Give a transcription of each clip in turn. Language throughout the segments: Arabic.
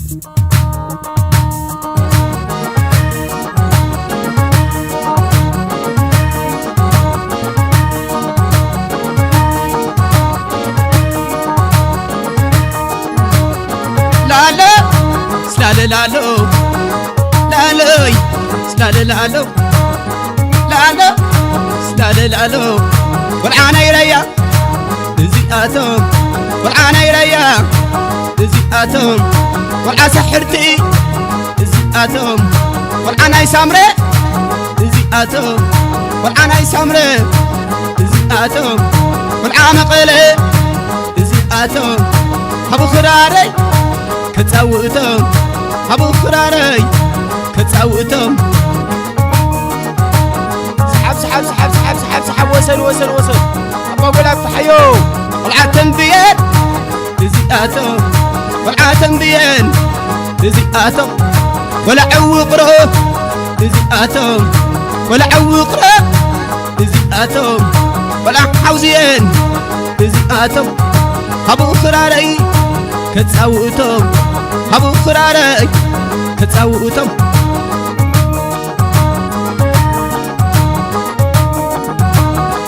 لالا سلالة لالو لالوي سلالة لالو لالا سلالة لالو والعانا يريا زياتهم والعانا يريا زياتهم والعسى حرتي زياتهم والعانا يسامري زياتهم والعانا يسامري زياتهم والعانا قيلي زياتهم هبو خراري كتاوتهم هبو خراري كتاوتهم سحب سحب سحب سحب سحب سحب وصل وصل وصل أبا قولك تحيو والعاتم بيان زياتهم والعاتم بيان زياتهم ولا عوق رأه زياتهم ولا عوق رأه زياتهم ولا حوزيان زياتهم هبو خراري كتاوتهم هبو خراري كتاوتهم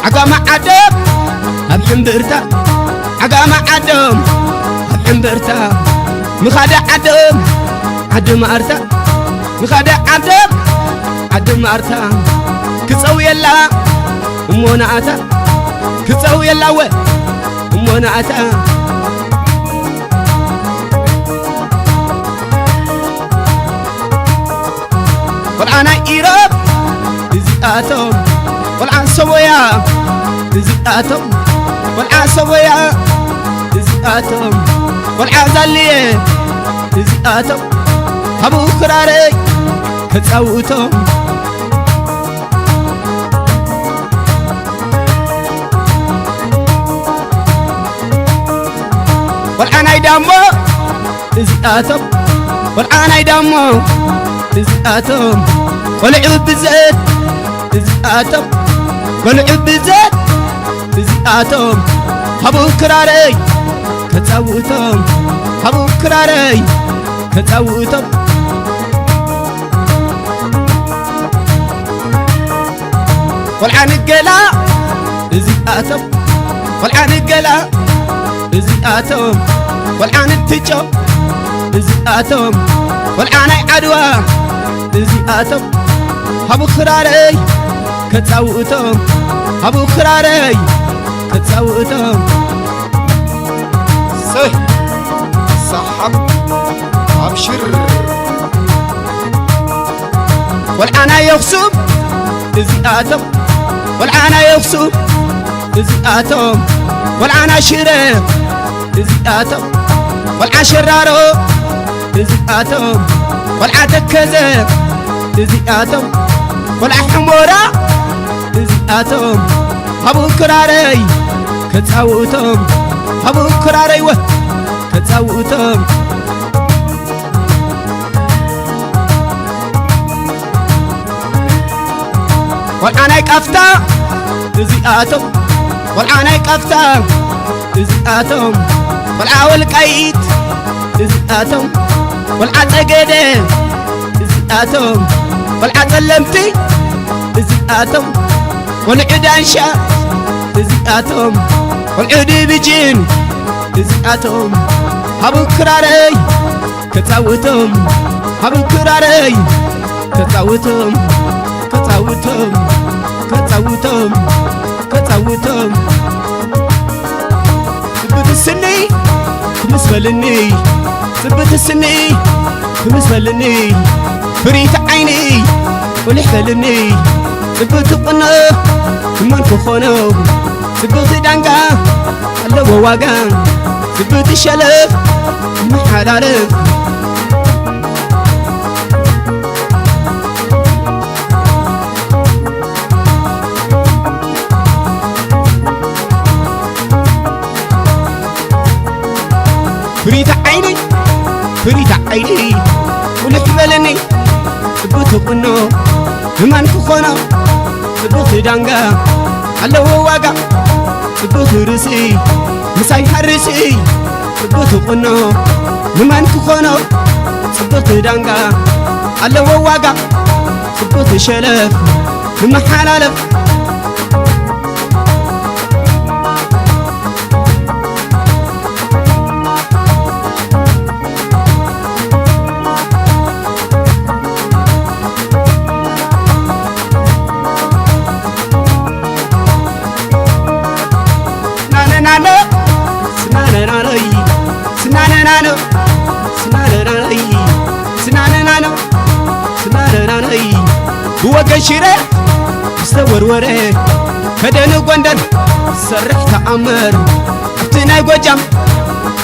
عقام عدم أبحمبرتا عقام عدم أبحمبرتا مخادع عدم عدم أرتا مخادع عدم عدم أرتا كتسوي الله أمونا أتا كتسوي الله أمونا أتا والعنا إيراب زياتهم والعن سويا زياتهم والعن سويا زياتهم والعن زليه زياتهم هبو خراري كتاوتهم والعن يدمو زياتهم والعن يدمو زياتهم والعب بزيت زياتهم والعب بزيت زياتهم هبو كراري كتاوتهم هبو كراري كتاوتهم والعن القلا زياتهم والعن القلا زياتهم والعن التجو زياتهم والعن عدوى زياتهم هبو خراري كتاوتهم هبو خراري كتاوتهم صح صحب أبشر والعنا يخصم زياتهم والعنا يخصم زياتهم والعنا شرير زياتهم والعنا شرارو زياتهم والعنا تكذب زياتهم والعنا حمورا زياتهم هبو كراري كتاوتهم هبو كراري كتاوتهم والعنا يكفتا زياتهم والعنا يكفتا زياتهم والعاول قيت زياتهم والعتقده زياتهم والعتلمتي زياتهم والعدانشا زياتهم والعدي بجين زياتهم هبو كراري كتاوتهم هبو كراري كتاوتهم كتاوتهم كتاوتهم كتاوتهم ثبت السني تمسفلني ثبت السني تمسفلني فريت عيني ولحفلني ثبت قنا من كخونو ثبت دانقا اللو واقا ثبت الشلف محلالف فريت عيني فريت عيني ولحفلني ثبت قنا من كخونو ثبت دانقا اللو واقا ثبت رسي مساي حرسي ثبت قنا من كخونو صبغت دانقا الله وواقع صبغت شلف المحالف وقشرة استورورة كدن وقندن سرح تأمر افتناي قجم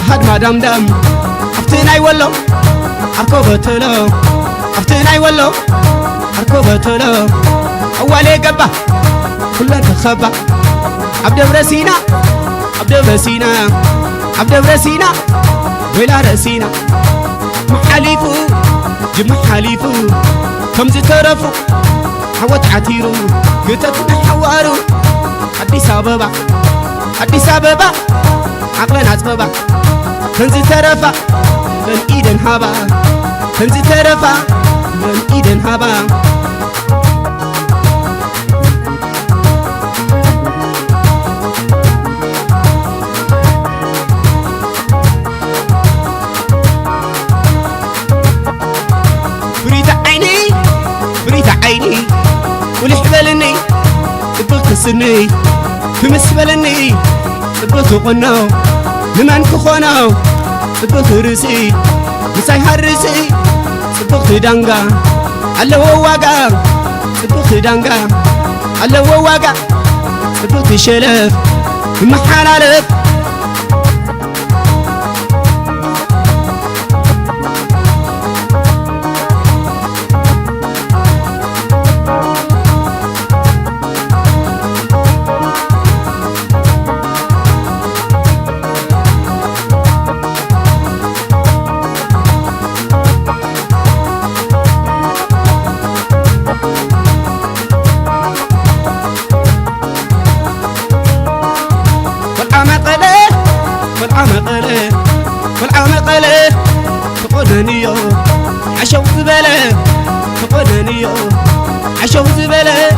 هاد ما دام دام افتناي ولو أركوبتلو افتناي ولو أركوبتلو أولي قبا كلها تخبا عبد برسينا عبد برسينا عبد برسينا ولا رسينا محاليفو جمع حليفو كم زترفو حوت عتيرو قتتنا حوارو أديس أبابا أديس أبابا عقلنا أسبابا تنزي ترفا من إيدن هابا تنزي ترفا من إيدن هابا فريت عيني ولحبلني تبغت السني تمسبلني تبغت قناو لمن كخوناو تبغت رسي مساي هرسي تبغت دانقا على وواقع تبغت دانقا على وواقع تبغت شلف المحالف والعمقلة تقولنيو عشو زبالة تقولنيو عشو زبالة